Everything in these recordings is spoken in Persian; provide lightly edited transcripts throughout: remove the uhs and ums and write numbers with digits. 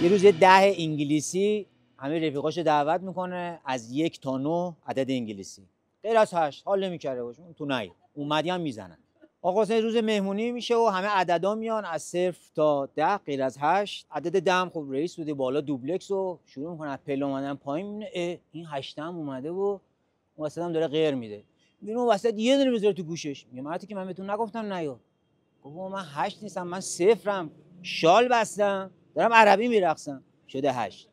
یه روز 10 انگلیسی همه رفیقاشو دعوت میکنه از 1 تا 9 عدد انگلیسی، غیر از 8 حال نمیکرده باشه تو نهی اومدی هم میزنن. آقا حسین روز مهمونی میشه و همه عددا میان از 0 تا 10 غیر از 8. عدد 10 هم خب رئیس بوده بالا دوبلکس و شروع میکنه پله اومدن پایین، میبینه این 8 هم اومده و اون وسط هم داره غیر میده. میبینه اون وسط یه دونه میذاره تو گوشش، میگه مرتی که من بهتون نگفتم نیا. گفت من 8 نیستم، من 0م، شال بستم دارم عربی میرقصم. شده 8.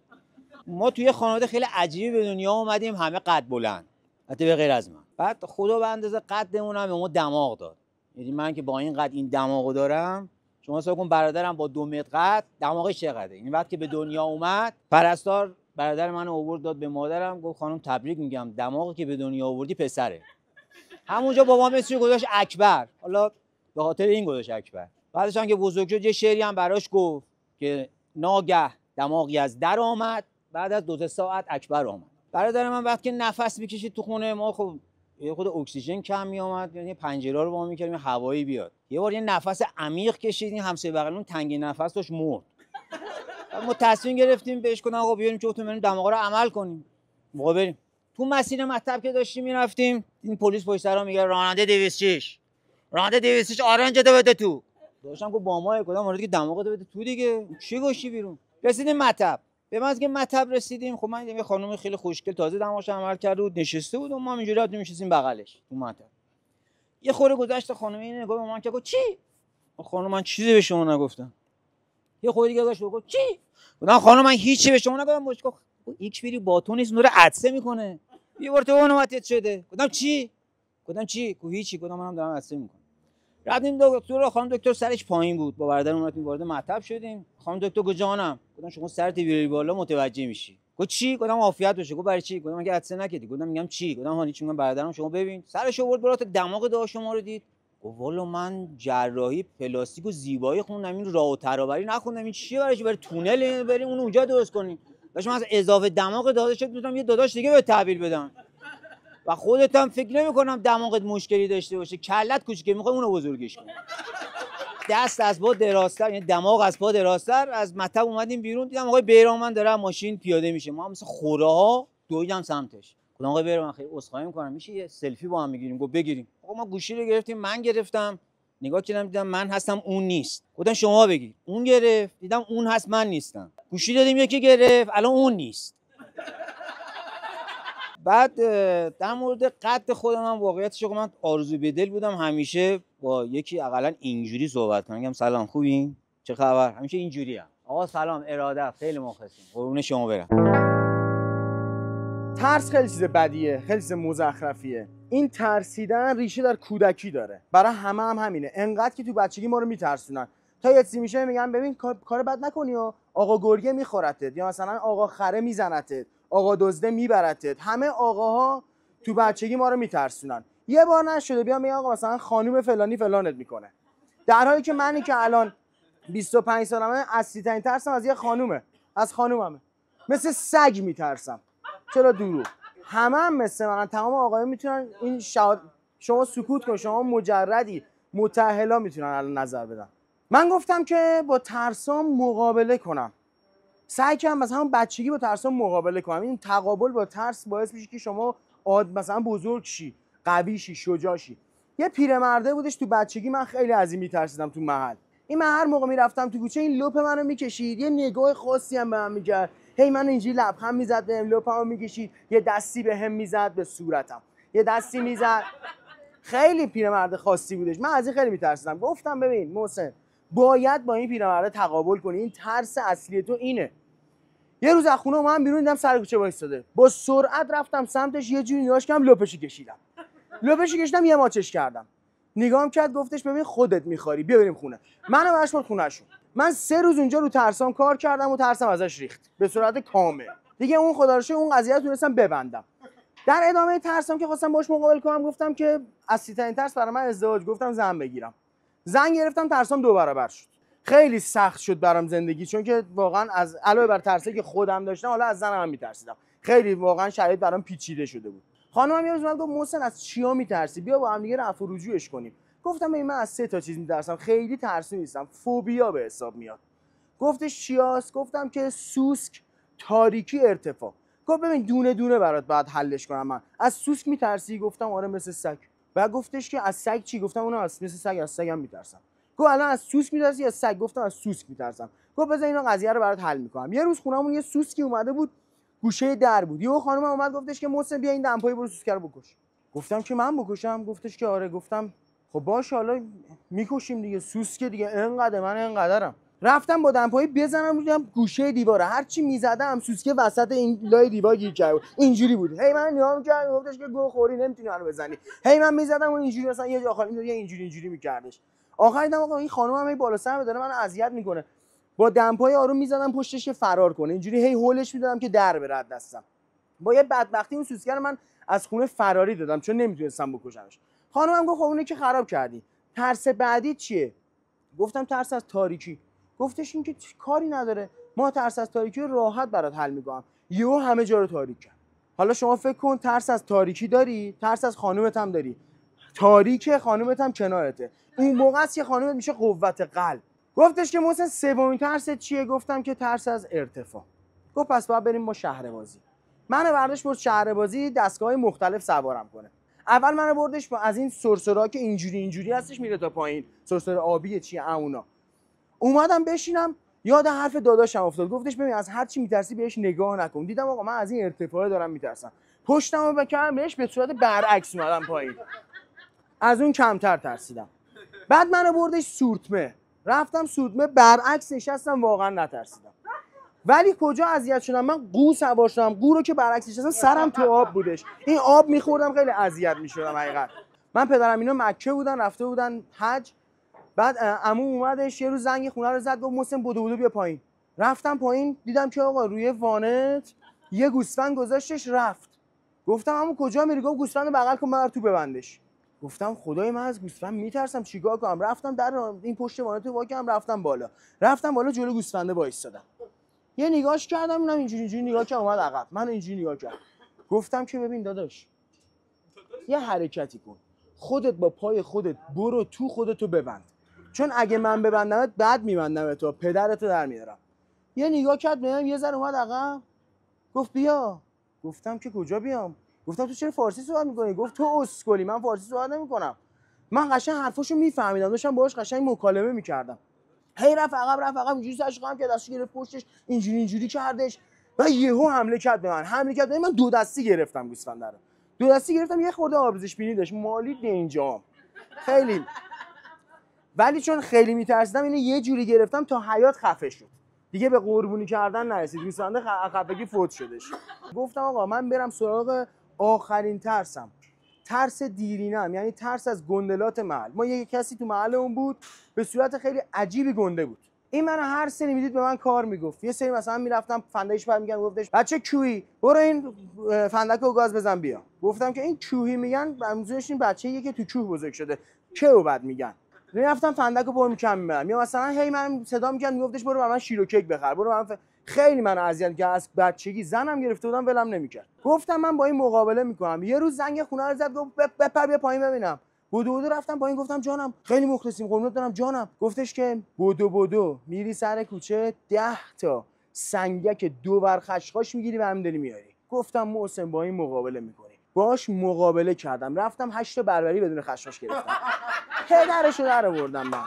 ما توی خانواده خیلی عجیبی به دنیا اومدیم، همه قد بلند، حتی به غیر از من. بعد خدا به اندازه قدمون هم به ما دماغ داد. یعنی من که با این قد این دماغو دارم، شما حساب کن برادرم با 2 متر قد دماغش چقدره. این وقت که به دنیا اومد پرستار برادر من آورد داد به مادرم، گفت خانم تبریک میگم، دماغی که به دنیا آوردی پسره. همونجا بابام اسمش گذاشت اکبر، حالا به خاطر این گذاشت اکبر. بعدش هم که بزرگ شد یه شعری هم براش گفت که ناگه دماغی از در آمد، بعد از 2 ساعت اکبر آمد. برادر من وقتی که نفس میکشید تو خونه ما، خب یه خود اکسیژن کم میومد، یعنی پنجره رو وا میکردیم هوایی بیاد. یه بار یه نفس عمیق کشید، این همسایه بغلمون تنگ نفس داشت مرد. ما تصمیم گرفتیم بهش گفتم آقا بیاریم چه بریم دماغ رو عمل کنیم. موقع بریم تو مسیر مطب که داشتیم میرفتیم، این پلیس پشت سرا میگه راننده 206 راننده 206 آرنج بده تو. داشتم گفت با ما کدام مورد که دماغ بده تو دیگه، چی گوشی بیرون. رسیدیم مطب. به من از که مطب رسیدیم، خب من یه خانم خیلی خوشگل تازه دماغش عمل کرده بود نشسته بود و ما اینجوری رفتیم نشستیم بغلش تو مطب. یه خوره گذشت خانم این نگاه به من که گفت چی؟ خانم من چیزی به شما نگفتم. یه خوره دیگه گذشت گفت چی؟ گفتم خانم من هیچی به شما نگفتم. گفت ایک بیری با تو نیست، نور عدسه میکنه. یه بار تو اونواتت شده. گفتم چی؟ گفتم چی؟ گفت هیچی. گفتم منم دارم عدسه میکنم. رفتیم دکتر، خانم دکتر سرش پایین بود، با برادرم اومدیم وارد مطب شدیم. خانم دکتر گفت جانم. گفتم شما سرت بیاری بالا متوجه میشی. گفت چی؟ گفتم عافیت باشه. گفت برای چی؟ گفتم مگه عدسه نکردی؟ گفتم میگم چی؟ گفتم ها هیچ، میگم برادرم شما ببین سرش آورد برات دماغ داغ شما رو دید. گفت والا من جراحی پلاستیک و زیبایی خوندم، این راه و ترابری نخوندم. این چیه برای تونل بریم اون اونجا درست کنیم. داشتم از اضافه دماغ داداش میتونم یه داداش دیگه به تحویل بدم. و خودت هم فکر نمی‌کنم دماغت مشکلی داشته باشه، کلت کوچیکه میخوای اونو بزرگش کنی. دست از پا درازتر، یعنی دماغ از پا درازتر. از مطب اومدیم بیرون، دیدم آقای بیرانوند داره ماشین پیاده میشه. ما هم مثل خوره‌ها دویدم سمتش. گفتم آقای بیرانوند خیلی عذرخواهی می‌کنم میشه یه سلفی با هم بگیریم؟ گفت بگیریم. آقا ما گوشی رو گرفتیم، من گرفتم، نگاه کردم دیدم من هستم اون نیست. گفتم شما بگیر. اون گرفت، دیدم اون هست من نیستم. گوشی دادیم یکی گرفت، الان اون نیست. بعد در مورد قد خودم هم واقعیتش من آرزو به دل بودم همیشه با یکی اقلا اینجوری صحبت کنم، میگم سلام خوبین؟ چه خبر؟ همیشه اینجوری ام. آقا سلام، اراده، خیلی مخلصیم، قربون شما برم. ترس خیلی چیز بدیه، خیلی چیز مزخرفیه. این ترسیدن ریشه در کودکی داره. برای همه هم همینه. انقدر که تو بچگی ما رو میترسونن تا یه چیزی میشه میگن ببین کار بد نکنی و آقا گرگه میخورتت، یا مثلا آقا خره میزنتت، آقا دزده میبرتت. همه آقاها تو بچگی ما رو میترسونن. یه بار نشده بیان میگن آقا مثلا خانم فلانی فلانت میکنه، در حالی که منی که الان 25 سالمه اصلی ترین ترسم از یه خانومه، از خانوممه. مثل سگ میترسم. چرا دروغ؟ همه هم مثل من، تمام آقایان میتونن این شما سکوت کن، شما مجردی، متأهلا میتونن الان نظر بدن. من گفتم که با ترسام مقابله کنم. سعی کردم مثلا همون بچگی با ترسام مقابله کنم. این تقابل با ترس باعث میشه که شما مثلا بزرگ شی، قوی شی، شجاع شی. یه پیرمرده بودش تو بچگی، من خیلی از این میترسیدم تو محل. این من هر موقع میرفتم تو کوچه این لپ منو میکشید، یه نگاه خاصی هم به من میکرد، هی من اینجوری لبخند میزد بهم، لپمو میکشید، یه دستی بهم میزد به صورتم، یه دستی میزد. خیلی پیرمرد خاصی بودش، من از این خیلی میترسیدم. گفتم ببین محسن، باید با این پیرمرد تقابل کنی، این ترس اصلی تو اینه. یه روز از خونه اومدم بیرون، دیدم سر کوچه وایساده، با سرعت رفتم سمتش، یه جوری نگاهش کردم، لپشو کشیدم. یه ماچش کردم. نگاهم کرد، گفتش ببین خودت میخواری، بیا بریم خونه. منو برش برد خونه‌شون. من 3 روز اونجا رو ترسام کار کردم و ترسم ازش ریخت به صورت کامل. دیگه اون خدا رو شکر اون قضیه رو تونستم ببندم. در ادامه ترسام که خواستم باش مقابله کنم، گفتم که اصلی ترین ترس برای من ازدواج. گفتم زن بگیرم. زن گرفتم، ترسام 2 برابر شد. خیلی سخت شد برام زندگی، چون که واقعا از علاوه بر ترسی که خودم داشتم، حالا از زنم هم میترسیدم. خیلی واقعا شرایط برام پیچیده شده بود. خانمم یه روز اومد گفت محسن از چیا میترسی؟ بیا با هم دیگه رفع و رجوعش کنیم. گفتم من از 3 تا چیز میترسم، خیلی ترسو نیستم، فوبیا به حساب میاد. گفتش چیاست؟ گفتم که سوسک، تاریکی، ارتفاع. گفت ببین دونه دونه برات باید حلش کنم. من از سوسک میترسی؟ گفتم آره مثل سگ. بعد گفتش که از سگ چی؟ گفتم اونم مثل سگ، از سگم میترسم. گفت الان از سوسک میترسی یا سگ؟ گفتم از سوسک میترسم. گفت بذار اینو قضیه رو برات حل میکنم. یه روز خونمون یه سوسکی اومده بود گوشه در بود. یهو خانم اومد گفتش که محسن بیا این دمپایی برو سوسک رو بکش. گفتم که من بکشم؟ گفتش که آره. گفتم خب باشه حالا میکشیم دیگه، سوسک دیگه، انقدر من انقدرم. رفتم با دمپایی بزنم دیدم گوشه دیواره، هر چی میزدم سوسکه وسط این لای دیوار گیر کرد. اینجوری بود. هی من نگاه می‌کردم گفتش که گو خوری نمیتونی منو بزنی. هی من میزدم اون اینجوری مثلا یه جا خالی اینجوری میکردش. آخر دیدم آقا این خانم هم بالا سر داره منو اذیت میکنه. با دمپایی آروم میزدم پشتش که فرار کنه. اینجوری هی هولش میدادم که در بره دستم. با یه بدبختی اون سوسکه رو من از خونه فراری دادم چون نمیتونستم بکشمش. خانمم گفت خب اونو که خراب کردی، ترس بعدی چیه؟ گفتم ترس از تاریکی. گفتش این که کاری نداره، ما ترس از تاریکی رو راحت برات حل میکنم. یهو همه جا رو تاریک کرد. حالا شما فکر کن ترس از تاریکی داری، ترس از خانومت هم داری، تاریک خانومت هم کنارته. اون موقع است که خانومت میشه قوت قلب. گفتش که محسن سومین ترس چیه؟ گفتم که ترس از ارتفاع. گفت پس باید بریم ما شهربازی. منو برداشت برد شهربازی، دستگاه مختلف سوارم کنه. اول منو بردش از این سرسرا که اینجوری هستش میره تا پایین، سرسره آبی چیه اونا. اومدم بشینم، یاد حرف داداشم افتاد. گفتش ببین از هر چی میترسی بهش نگاه نکن. دیدم آقا من از این ارتفاع دارم میترسم، پشتمو بکردم بهش، به صورت برعکس اومدم پایین. از اون کمتر ترسیدم. بعد منو بردش سورتمه، رفتم سورتمه برعکس نشستم، واقعا نترسیدم. ولی کجا اذیت شدم؟ من قو سوار شدم. قو رو که برعکس نشستم سرم تو آب بودش، این آب میخوردم، خیلی اذیت میشدم حقیقت. من پدرم اینا مکه بودن، رفته بودن حج. بعد عمو اومدش یه روز زنگ خونه رو زد، گفت محسن بدو بیا پایین. رفتم پایین دیدم که آقا روی وانت یه گوسفند گذاشتش رفت. گفتم عمو کجا میری؟ گفت گوسفند بغل کن ببر تو ببندش. گفتم خدای من از گوسفند میترسم چیکار کنم؟ رفتم در این پشت وانت وا کردم، رفتم بالا جلو گوسفنده وایسادم. یه نگاهش کردم اونم اینجوری نگاه کرد اومد عقب. من اینجوری نگاه کردم. گفتم که ببین داداش یه حرکتی کن، خودت با پای خودت برو تو، خودتو ببند، چون اگه من ببندمت بعد میبندم تو، پدرتو در میارم. یه نگاه کرد بهم، یه ذره اومد عقب، گفت بیا. گفتم که کجا بیام؟ گفتم تو چرا فارسی صحبت میکنی؟ گفت تو اسکلی، من فارسی صحبت نمیکنم. من قشنگ حرفاشو میفهمیدم، داشتم باهاش قشنگ مکالمه میکردم. هی رفت عقب اینجوری سرش خم کرد، دستش گرفت پشتش اینجوری کردش و یهو حمله کرد به من. من دو دستی گرفتم گوسفند رو. دو دستی گرفتم، یه خورده آبریزش بینی داشت، مالی دینجام خیلی. ولی چون خیلی میترسیدم اینو یه جوری گرفتم تا حیات خفه شد. دیگه به قربونی کردن نرسید، گوسفند خفگی فوت شدش. گفتم آقا من برم سراغ آخرین ترسم، ترس دیرینم، یعنی ترس از گندلات محل. ما یه کسی تو محلمون بود به صورت خیلی عجیبی گنده بود. این من هر سری میدید به من کار میگفت. یه سری مثلا میرفتم فندکش پر میگم، گفتش بچه کوی برو این فندکو گاز بزن بیا. گفتم که این کوهی میگن منظورش این بچه‌ایه که تو کوه بزرگ شده، کیو بعد میگن. رفتم فندکو پر میکردم میبرم، یا مثلا هی من صدا میکردم میگفتش برو برام شیر و کیک بخر، برو برام خیلی منو اذیت کرد. از بچگی زنم گرفته بودم ولم نمیکرد. گفتم من با این مقابله میکنم. یه روز زنگ خونه رو زد، گفت بپر بیا پایین ببینم. بدو رفتم پایین، گفتم جانم خیلی مخلصیم قربونت برم جانم. گفتش که بدو میری سر کوچه 10 تا سنگک 2 ور خشخاش میگیری برام داری میاری. گفتم محسن با این مقابله میکنی. باش مقابله کردم، رفتم 8 تا بربری بدون خشخاش گرفتم. پدرشو در آوردم، من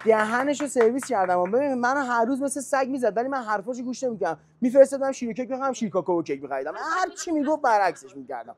دهنشو سرویس کردم. ببین منو هر روز مثل سگ میزد، ولی من حرفاشو گوش نمیکردم. میفرستادم شیر کیک بخرم، شیر کاکائو کیک می‌خریدم، هر چی میگفت برعکسش میکردم.